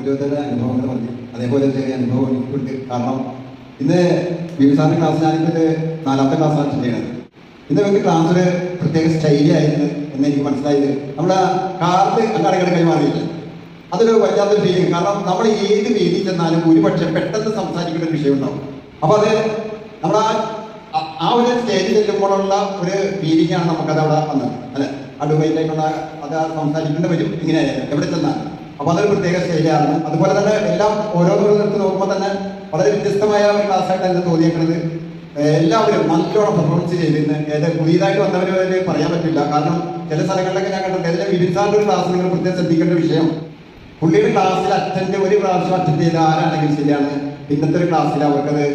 ഓരോരുത്തരുടെ അനുഭവങ്ങൾ പറഞ്ഞു. അതേപോലെ ചെറിയ അനുഭവം എനിക്കുണ്ട്. കാരണം ഇന്ന് ബിബിസാറിന്റെ ക്ലാസ് ഞാനിപ്പോൾ 4ാമത്തെ ക്ലാസ്സാണ് ചെയ്യുന്നത്. ഇന്ന് ഇവർക്ക് ക്ലാസ്സിൽ പ്രത്യേക സ്റ്റൈലായിരുന്നു എന്ന് എനിക്ക് മനസ്സിലായത്. നമ്മുടെ കാർഡ് അങ്ങാടികൾ കൈമാറിയില്ല. അതൊരു വല്ലാത്തൊരു ഫീലിംഗ്. കാരണം നമ്മൾ ഏത് വേദി ചെന്നാലും ഒരുപക്ഷെ പെട്ടെന്ന് സംസാരിക്കേണ്ട ഒരു വിഷയം ഉണ്ടാവും. അപ്പോൾ അത് നമ്മൾ ആ ഒരു സ്റ്റേജിൽ ചെല്ലുമ്പോഴുള്ള ഒരു ഫീലിംഗാണ് നമുക്കത് അവിടെ വന്നത്. അല്ലെ, അഡ്വൈറ്റായിട്ടുള്ള അത് സംസാരിക്കേണ്ടി വരും ഇങ്ങനെയായാലും എവിടെ ചെന്നാൽ. അപ്പോൾ അതൊരു പ്രത്യേക സ്റ്റേജാണ്. അതുപോലെ തന്നെ എല്ലാം ഓരോന്നിടത്ത് നോക്കുമ്പോൾ തന്നെ വളരെ വ്യത്യസ്തമായ ഒരു ക്ലാസ്സായിട്ട് എനിക്ക് തോന്നിയേക്കുന്നത്. എല്ലാവരും നല്ലോണം പെർഫോമൻസ് ചെയ്തിരുന്നു. പുതിയതായിട്ട് വന്നവര് പറയാൻ പറ്റില്ല. കാരണം ചില സ്ഥലങ്ങളിലൊക്കെ ഞാൻ കണ്ടിട്ടുണ്ട്. അതിലെ ബിബിസാറിന്റെ ഒരു ക്ലാസ് നിങ്ങൾ പ്രത്യേകം ശ്രദ്ധിക്കേണ്ട വിഷയം, പുള്ളിയുടെ ക്ലാസ്സിൽ ഒരു പ്രാവശ്യം അറ്റൻഡ് ചെയ്ത ആരാണെങ്കിലും ശരിയാണ്, പിന്നത്തെ ഒരു ക്ലാസ്സിൽ അവർക്കത്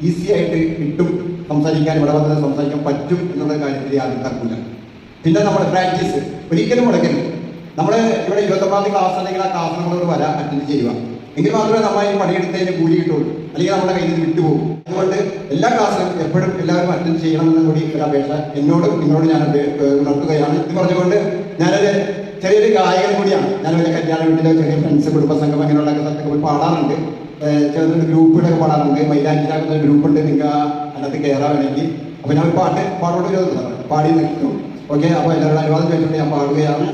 ഈസി ആയിട്ട് കിട്ടും. സംസാരിക്കാൻ ഇവിടെ വന്നത് സംസാരിക്കാൻ പറ്റും എന്നുള്ള കാര്യത്തിൽ ആദ്യം തർക്കില്ല. പിന്നെ നമ്മൾ പ്രാക്ടീസ് ഒരിക്കലും മുടക്കരുത്. നമ്മൾ ഇവിടെ 29ാം ക്ലാസ് അല്ലെങ്കിൽ ആ ക്ലാസ് നമ്മളോട് വരാൻ അറ്റൻഡ് ചെയ്യുക. എങ്കിൽ മാത്രമേ നമ്മൾ ഈ പണിയെടുത്തതിന് കൂലി കിട്ടുള്ളൂ, അല്ലെങ്കിൽ നമ്മുടെ കയ്യിൽ നിന്ന് വിട്ടുപോകും. അതുകൊണ്ട് എല്ലാ ക്ലാസ്സിലും എപ്പോഴും എല്ലാവരും അറ്റൻഡ് ചെയ്യണമെന്ന് കൂടി ഒരു അപേക്ഷ നിങ്ങളോട് ഞാൻ ഉണർത്തുകയാണ്. ഇത് പറഞ്ഞുകൊണ്ട് ഞാനൊരു ചെറിയൊരു ഗായകൻ കൂടിയാണ്. ഞാൻ വലിയ കല്യാണ വീട്ടിലെ ചെറിയ ഫ്രണ്ട്സ് കുടുംബസംഘം അങ്ങനെയുള്ള സ്ഥലത്തൊക്കെ പോയി പാടാറുണ്ട്. ചെറിയൊരു ഗ്രൂപ്പിലൊക്കെ പാടാറുണ്ട്. മൈലാഞ്ചിലാക്കുന്ന ഒരു ഗ്രൂപ്പുണ്ട്, നിങ്ങൾക്ക് അതിനകത്ത് കയറാൻ വേണമെങ്കിൽ. അപ്പോൾ ഞാൻ ഒരു പാട്ട് പാടോട് പാടി നിൽക്കും. ഓക്കെ, അപ്പോൾ എല്ലാവരുടെ അനുവാദം ചോദിച്ചുകൊണ്ട് ഞാൻ പാടുകയാണ്.